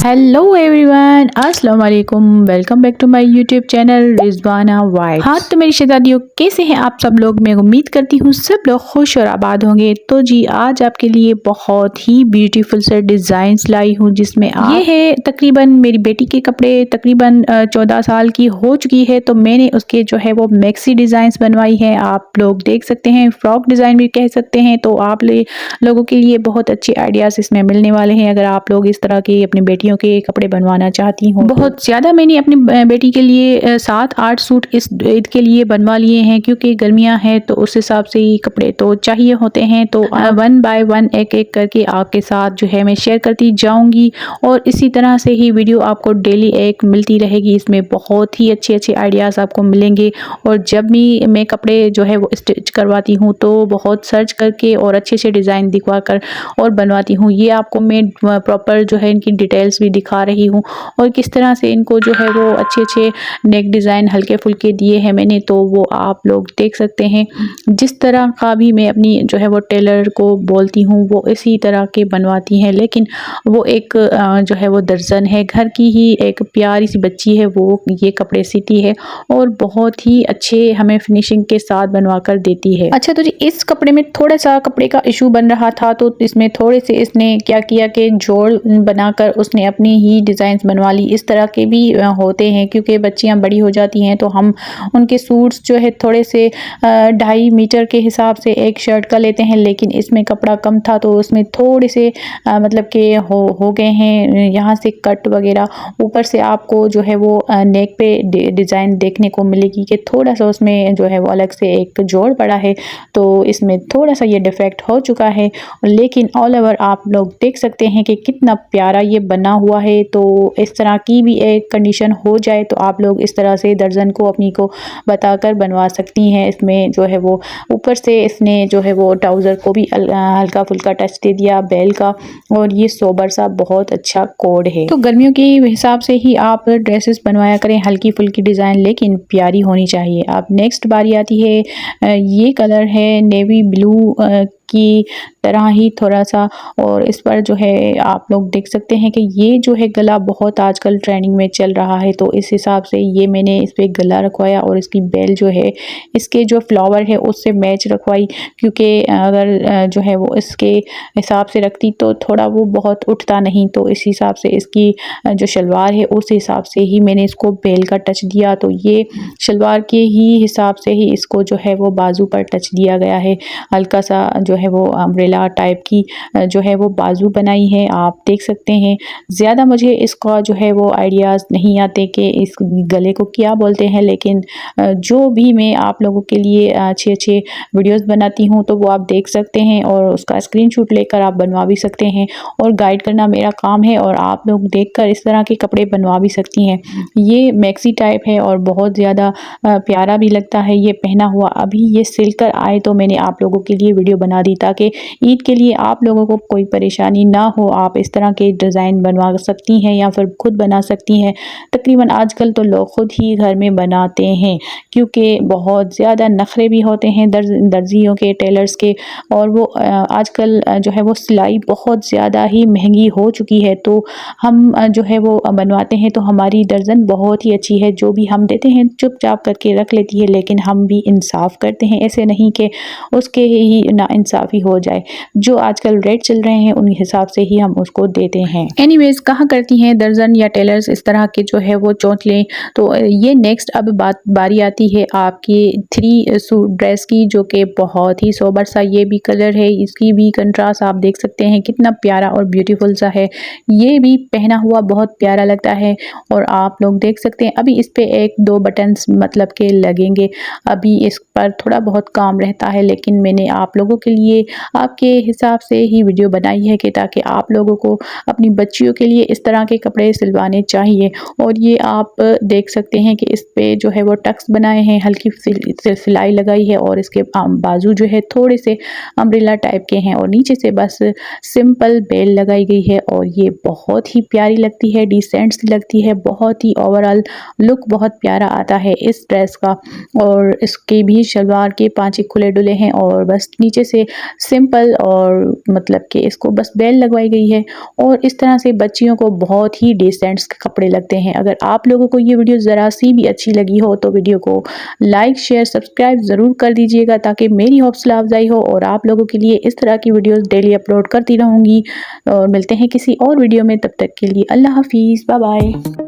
Hello everyone, अस्सलाम वालेकुम। Welcome back to my YouTube channel Rizwana vibe. हाँ तो मेरी शहजादियों, कैसे हैं आप सब लोग? मैं उम्मीद करती हूँ सब लोग खुश और आबाद होंगे। तो जी आज आपके लिए बहुत ही ब्यूटीफुल से डिज़ाइंस लाई हूँ, जिसमें ये है तकरीबन मेरी बेटी के कपड़े। तकरीबन 14 साल की हो चुकी है, तो मैंने उसके जो है वो मैक्सी डिज़ाइंस बनवाई है। आप लोग देख सकते हैं, फ्रॉक डिज़ाइन भी कह सकते हैं। तो आप लोगों के लिए बहुत अच्छे आइडियाज़ इसमें मिलने वाले हैं अगर आप लोग इस तरह की अपनी बेटियों के कपड़े बनवाना चाहती हूँ। बहुत ज़्यादा मैंने अपनी बेटी के लिए 7-8 सूट इस ईद के लिए बनवा लिए हैं, क्योंकि गर्मियाँ हैं तो उस हिसाब से ही कपड़े तो चाहिए होते हैं। तो 1 बाय 1 एक एक करके आपके साथ जो है मैं शेयर करती जाऊंगी, और इसी तरह से ही वीडियो आपको डेली एक मिलती रहेगी। इसमें बहुत ही अच्छे अच्छे आइडियाज़ आपको मिलेंगे। और जब भी मैं कपड़े जो है वो स्टिच करवाती हूँ तो बहुत सर्च करके और अच्छे से डिज़ाइन दिखवा कर और बनवाती हूँ। ये आपको मैं प्रॉपर जो है इनकी डिटेल्स भी दिखा रही हूँ, और किस तरह से इनको जो है वो अच्छे अच्छे नेक डिज़ाइन हल्के फुल्के दिए हैं मैंने, तो वो आप लोग देख सकते हैं। जिस तरह का भी मैं अपनी जो है वो टेलर को बोलती हूँ वो इसी तरह के बनवाती हैं। लेकिन वो एक जो है वो दर्जन है, घर की ही एक प्यारी सी बच्ची है, वो ये कपड़े सीती है और बहुत ही अच्छे हमें फिनिशिंग के साथ बनवा कर देती है। अच्छा तो जी इस कपड़े में थोड़ा सा कपड़े का इशू बन रहा था, तो इसमें थोड़े से इसने क्या किया कि जोड़ बनाकर उसने अपनी ही डिज़ाइंस बनवा ली। इस तरह के भी होते हैं, क्योंकि बच्चियां बड़ी हो जाती हैं तो हम उनके सूट्स जो है थोड़े से 2.5 मीटर के हिसाब से एक शर्ट का लेते हैं, लेकिन इसमें कपड़ा कम था तो उसमें थोड़े से मतलब कि हो गए हैं यहाँ से कट वगैरह। ऊपर से आपको जो है वो नेक पे डिज़ाइन देखने को मिलेगी कि थोड़ा सा उसमें जो है वो अलग से एक जोड़ पड़ा है, तो इसमें थोड़ा सा ये डिफेक्ट हो चुका है। लेकिन ऑल ओवर आप लोग देख सकते हैं कि कितना प्यारा ये बना हुआ है। तो इस तरह की भी एक कंडीशन हो जाए तो आप लोग इस तरह से दर्जन को अपनी को बताकर बनवा सकती हैं। इसमें जो है वो ऊपर से इसने जो है वो ट्राउज़र को भी हल्का फुल्का टच दे दिया बेल का, और ये सोबर सा बहुत अच्छा कोड है। तो गर्मियों के हिसाब से ही आप ड्रेसेस बनवाया करें, हल्की फुल्की डिज़ाइन लेकिन प्यारी होनी चाहिए। अब नेक्स्ट बारी आती है, ये कलर है नेवी ब्लू की तरह ही थोड़ा सा, और इस पर जो है आप लोग देख सकते हैं कि ये जो है गला बहुत आजकल ट्रेंडिंग में चल रहा है, तो इस हिसाब से ये मैंने इस पे गला रखवाया और इसकी बेल जो है इसके जो फ्लावर है उससे मैच रखवाई, क्योंकि अगर जो है वो इसके हिसाब से रखती तो थोड़ा वो बहुत उठता नहीं। तो इस हिसाब से इसकी जो शलवार है उस हिसाब से ही मैंने इसको बेल का टच दिया। तो ये शलवार के ही हिसाब से ही इसको जो है वो बाजू पर टच दिया गया है। हल्का सा जो है वो अम्ब्रेला टाइप की जो है वो बाजू बनाई है, आप देख सकते हैं। ज़्यादा मुझे इसका जो है वो आइडियाज़ नहीं आते कि इस गले को क्या बोलते हैं, लेकिन जो भी मैं आप लोगों के लिए अच्छे अच्छे वीडियोस बनाती हूँ तो वो आप देख सकते हैं, और उसका स्क्रीनशॉट लेकर आप बनवा भी सकते हैं। और गाइड करना मेरा काम है, और आप लोग देखकर इस तरह के कपड़े बनवा भी सकती हैं। ये मैक्सी टाइप है और बहुत ज़्यादा प्यारा भी लगता है ये पहना हुआ। अभी ये सिलकर आए तो मैंने आप लोगों के लिए वीडियो बना दी, ताकि ईद के लिए आप लोगों को कोई परेशानी ना हो। आप इस तरह के डिज़ाइन बनवा सकती हैं या फिर खुद बना सकती हैं। तकरीबन आजकल तो लोग खुद ही घर में बनाते हैं, क्योंकि बहुत ज़्यादा नखरे भी होते हैं दर्जियों के, टेलर्स के, और वो आजकल जो है वो सिलाई बहुत ज़्यादा ही महंगी हो चुकी है। तो हम जो है वो बनवाते हैं तो हमारी दर्जन बहुत ही अच्छी है, जो भी हम देते हैं चुपचाप करके रख लेती है, लेकिन हम भी इंसाफ करते हैं, ऐसे नहीं कि उसके ही ना इंसाफ़ी हो जाए। जो आजकल रेट चल रहे हैं उन हिसाब से ही हम उसको देते हैं। एनीवेज कहा करती हैं दर्जन या टेलर्स इस तरह के जो है वो चौंचले। तो ये नेक्स्ट अब बारी आती है आपकी 3 सूट ड्रेस की, जो कि बहुत ही सोबर सा ये भी कलर है, इसकी भी कंट्रास्ट आप देख सकते हैं कितना प्यारा और ब्यूटीफुल सा है। ये भी पहना हुआ बहुत प्यारा लगता है, और आप लोग देख सकते हैं अभी इस पे 1-2 बटन्स मतलब के लगेंगे। अभी इस पर थोड़ा बहुत काम रहता है, लेकिन मैंने आप लोगों के लिए आपके हिसाब से ही वीडियो बनाई है कि ताकि आप लोगों को अपनी बच्चियों के लिए इस तरह के कपड़े सिलवाने चाहिए। और ये आप देख सकते हैं कि इस पे जो है वो टक्स बनाए हैं, हल्की सिलाई लगाई है, और इसके बाजू जो है थोड़े से अम्ब्रेला टाइप के हैं, और नीचे से बस सिंपल बेल लगाई गई है। और ये बहुत ही प्यारी लगती है, डिसेंट सी लगती है, बहुत ही ओवरऑल लुक बहुत प्यारा आता है इस ड्रेस का। और इसके भी शलवार के 5 खुले डुले हैं, और बस नीचे से सिंपल सिंपल और मतलब कि इसको बस बेल लगवाई गई है और इस तरह से बच्चियों को बहुत ही डिसेंट कपड़े लगते हैं। अगर आप लोगों को ये वीडियो ज़रा सी भी अच्छी लगी हो तो वीडियो को लाइक शेयर सब्सक्राइब ज़रूर कर दीजिएगा ताकि मेरी हौसला अफजाई हो और आप लोगों के लिए इस तरह की वीडियोस डेली अपलोड करती रहूँगी। और मिलते हैं किसी और वीडियो में, तब तक के लिए अल्लाह हाफिज़, बाय बाय।